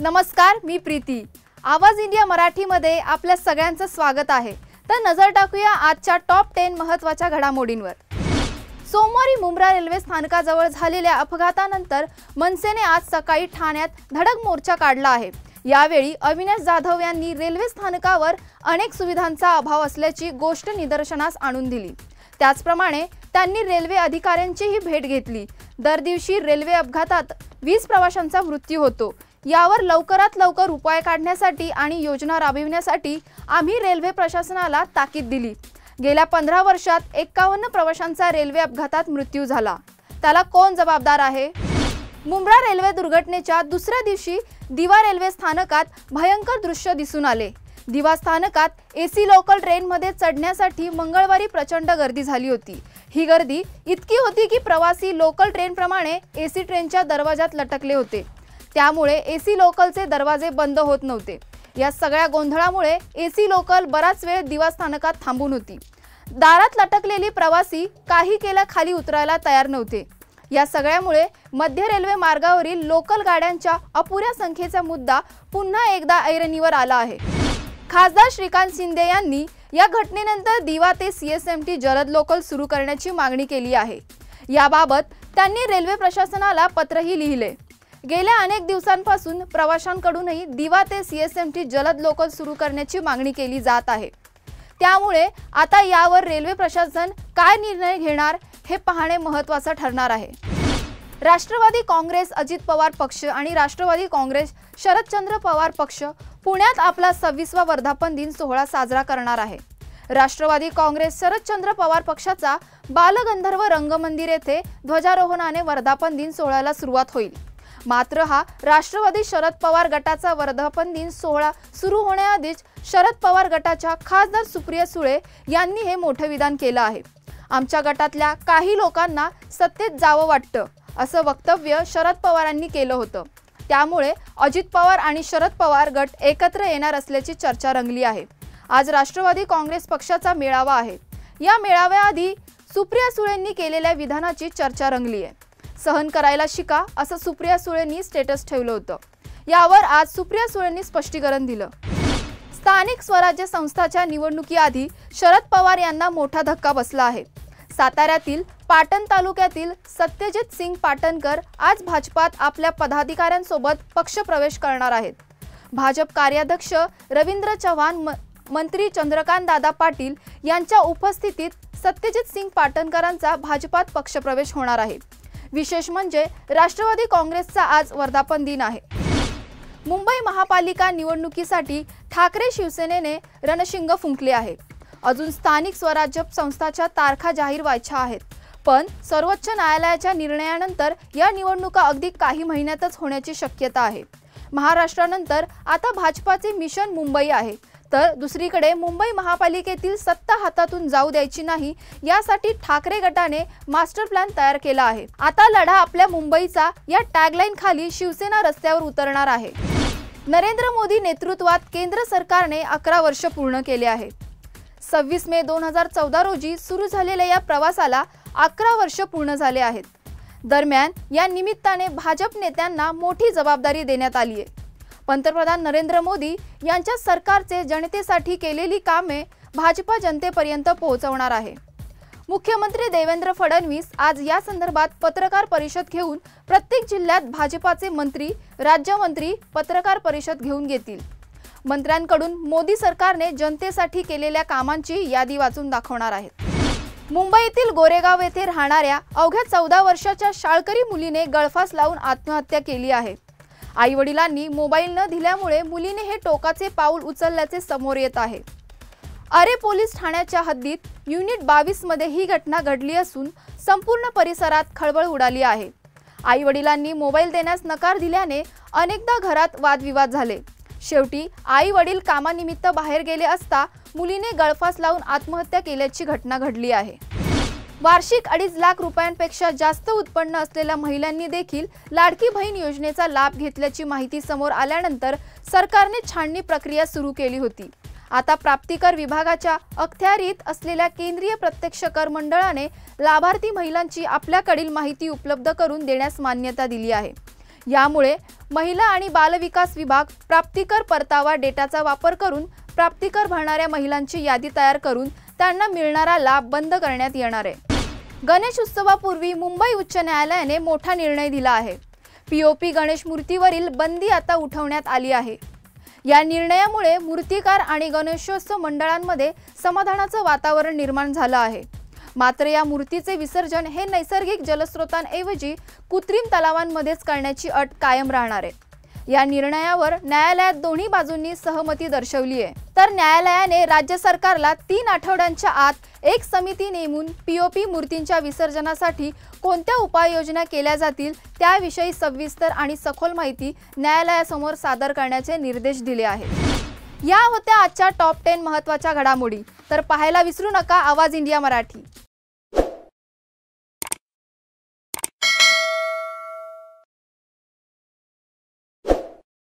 नमस्कार, मी प्रीती। आवाज इंडिया मराठीमध्ये आपल्या सगळ्यांचं स्वागत आहे। तर नजर टाकूया आजच्या टॉप 10 महत्त्वाच्या घडामोडींवर। सोमवारी मुंब्रा रेल्वे स्थानकाजवळ झालेल्या अपघातानंतर मनसेने आज सकाळी ठाण्यात धडक मोर्चा काढला आहे। यावेळी अविनाश जाधव यांनी रेल्वे स्थानकावर अनेक सुविधांचा अभाव असल्याची गोष्ट निदर्शनास आणून दिली। त्याचप्रमाणे त्यांनी रेल्वे अधिकाऱ्यांचीही भेट घेतली। दर दिवशी रेल्वे अपघातात 20 प्रवाशांचा मृत्यू होतो। यावर लवकरात लवकर उपाय काढण्यासाठी आणि योजना राबविण्यासाठी आम्ही रेल्वे प्रशासनाला ताकीद दिली। गेल्या 15 वर्षात 51 प्रवाशांचा रेल्वे अपघातात मृत्यू झाला। त्याला कोण जबाबदार आहे? मुंब्रा रेल्वे दुर्घटनेच्या दुसऱ्या दिवशी दिवा रेल्वे स्थानकात भयंकर दृश्य दिसून आले। दिवा स्थानकात एसी लोकल ट्रेनमध्ये चढण्यासाठी मंगळवारी प्रचंड गर्दी झाली होती। ही गर्दी इतकी होती की प्रवासी लोकल ट्रेनप्रमाणे एसी ट्रेनच्या दरवाजात लटकले होते। त्यामुळे एसी लोकलचे दरवाजे बंद होत नव्हते। या सगळ्या गोंधळामुळे एसी लोकल बराच वेळ दिवा स्थानकात थांबून होती। दारात लटकलेली प्रवासी काही केल्या खाली उतरायला तयार नव्हते। या सगळ्यामुळे मध्य रेल्वे मार्गावरील लोकल गाड्यांच्या अपुऱ्या संख्येचा मुद्दा पुन्हा एकदा ऐरणीवर आला आहे। खासदार श्रीकांत शिंदे यांनी या घटनेनंतर दिवा ते सीएसएमटी जलद लोकल सुरू करण्याची मागणी केली आहे। याबाबत त्यांनी रेल्वे प्रशासनाला पत्रही लिहिले। गेल्या अनेक दिवसांपासून प्रवाशांकडूनही दिवा ते सीएसएमटी जलद लोकल सुरू करण्याची मागणी केली जात आहे। त्यामुळे आता यावर रेल्वे प्रशासन काय निर्णय घेणार हे पाहणे महत्त्वाचे ठरणार आहे। राष्ट्रवादी काँग्रेस अजित पवार पक्ष आणि राष्ट्रवादी काँग्रेस शरदचंद्र पवार पक्ष पुण्यात आपला 26वा वर्धापन दिन सोहळा साजरा करणार आहे। राष्ट्रवादी काँग्रेस शरदचंद्र पवार पक्षाचा बालगंधर्व रंगमंदिर येथे ध्वजारोहणाने वर्धापन दिन सोहळ्याला सुरुवात होईल। मात्र हा राष्ट्रवादी शरद पवार गटाचा वर्धापन दिन सोहळा सुरू होण्याआधीच शरद पवार गटाच्या खासदार सुप्रिया सुळे यांनी हे मोठे विधान केलं आहे। आमच्या गटातल्या काही लोकांना सत्तेत जावं वाटतं असं वक्तव्य शरद पवारांनी केलं होतं। त्यामुळे अजित पवार आणि शरद पवार गट एकत्र येणार असल्याची चर्चा रंगली आहे। आज राष्ट्रवादी काँग्रेस पक्षाचा मेळावा आहे। या मेळाव्याआधी सुप्रिया सुळेंनी केलेल्या विधानाची चर्चा रंगली आहे। सहन करायला शिका असं सुप्रिया सुळेंनी स्टेटस ठेवलं होतं। यावर आज सुप्रिया सुळेंनी स्पष्टीकरण दिलं। स्थानिक स्वराज्य संस्थांच्या निवडणुकीआधी शरद पवार यांना मोठा धक्का बसला आहे। साताऱ्यातील पाटण तालुक्यातील सत्यजित सिंग पाटणकर आज भाजपात आपल्या पदाधिकाऱ्यांसोबत पक्षप्रवेश करणार आहेत। भाजप कार्याध्यक्ष रवींद्र चव्हाण, मंत्री चंद्रकांत दादा पाटील यांच्या उपस्थितीत सत्यजित सिंग पाटणकरांचा भाजपात पक्षप्रवेश होणार आहे। विशेष म्हणजे राष्ट्रवादी काँग्रेसचा आज वर्धापन दिन आहे। मुंबई महापालिका निवडणुकीसाठी ठाकरे शिवसेनेने रणशिंग फुंकले आहे। अजून स्थानिक स्वराज्य संस्थांच्या तारखा जाहीर व्हायच्या आहेत, पण सर्वोच्च न्यायालयाच्या निर्णयानंतर या निवडणुका अगदी काही महिन्यातच होण्याची शक्यता आहे। महाराष्ट्रानंतर आता भाजपाचे मिशन मुंबई आहे, तर दुसरीकडे मुंबई महापालिकेतील सत्ता हातातून जाऊ द्यायची नाही यासाठी ठाकरे गटाने मास्टर प्लॅन तयार केला आहे। आता लढा आपल्या मुंबईचा या टॅगलाईन खाली शिवसेना रस्त्यावर उतरणार आहे। नरेंद्र मोदी नेतृत्वात केंद्र सरकारने 11 वर्ष पूर्ण केले आहेत। 26 मे 2014 रोजी सुरू झालेल्या या प्रवासाला 11 वर्ष पूर्ण झाले आहेत। दरम्यान या निमित्ताने भाजप नेत्यांना मोठी जबाबदारी देण्यात आली आहे। पंतप्रधान नरेंद्र मोदी यांच्या सरकारचे जनतेसाठी केलेली कामे भाजपा जनतेपर्यंत पोहोचवणार आहे। मुख्यमंत्री देवेंद्र फडणवीस आज या संदर्भात पत्रकार परिषद घेऊन प्रत्येक जिल्ह्यात भाजपाचे मंत्री, राज्यमंत्री पत्रकार परिषद घेऊन घेतील। मंत्र्यांकडून मोदी सरकारने जनतेसाठी केलेल्या कामांची यादी वाचून दाखवणार आहेत। मुंबईतील गोरेगाव येथे राहणाऱ्या अवघ्या 14 वर्षाच्या शाळकरी मुलीने गळफास लावून आत्महत्या केली आहे। आई-वडिलांनी मोबाईल न दिल्यामुळे मुलीने हे टोकाचे पाऊल उचलल्याचे समोर येत आहे। अरे पोलीस ठाण्याच्या हद्दीत युनिट 22 मध्ये ही घटना घडली असून संपूर्ण परिसरात खळबळ उडाली आहे। आई-वडिलांनी मोबाईल देण्यास नकार दिल्याने अनेकदा घरात वादविवाद झाले। शेवटी आई-वडील कामानिमित्त बाहेर गेले असता मुलीने गळफास लावून आत्महत्या केल्याची घटना घडली आहे। वार्षिक 2.5 लाख रुपयांपेक्षा जास्त उत्पन्न असलेल्या महिलांनी देखील लाडकी बहीण योजनेचा लाभ घेतल्याची माहिती समोर आल्यानंतर सरकारने छाननी प्रक्रिया सुरू केली होती। आता प्राप्तिकर विभागाच्या अखत्यारीत असलेल्या केंद्रीय प्रत्यक्ष कर मंडळाने लाभार्थी महिलांची आपल्याकडील माहिती उपलब्ध करून देण्यास मान्यता दिली आहे। यामुळे महिला आणि बालविकास विभाग प्राप्तिकर परतावा डेटाचा वापर करून प्राप्तिकर भरणाऱ्या महिलांची यादी तयार करून त्यांना मिळणारा लाभ बंद करण्यात येणार आहे। गणेश उत्सवापूर्वी मुंबई उच्च न्यायालयाने मोठा निर्णय दिला आहे। पीओपी गणेश मूर्तीवरील बंदी आता उठवण्यात आली आहे। या निर्णयामुळे मूर्तिकार आणि गणेशोत्सव मंडळांमध्ये समाधानाचं वातावरण निर्माण झालं आहे। मात्र या मूर्तीचे विसर्जन हे नैसर्गिक जलस्रोतांऐवजी कृत्रिम तलावांमध्येच करण्याची अट कायम राहणार आहे। या निर्णयावर न्यायालयात दोन्ही बाजूंनी सहमती दर्शवली आहे। तर न्यायालयाने राज्य सरकारला 3 आठवड्यांच्या आत एक समिती नेमून पीओपी मूर्तींच्या विसर्जनासाठी कोणत्या उपाययोजना केल्या जातील त्याविषयी सविस्तर आणि सखोल माहिती न्यायालयासमोर सादर करण्याचे निर्देश दिले आहेत। या होत्या आजच्या टॉप 10 महत्त्वाच्या घडामोडी। तर पाहायला विसरू नका आवाज इंडिया मराठी।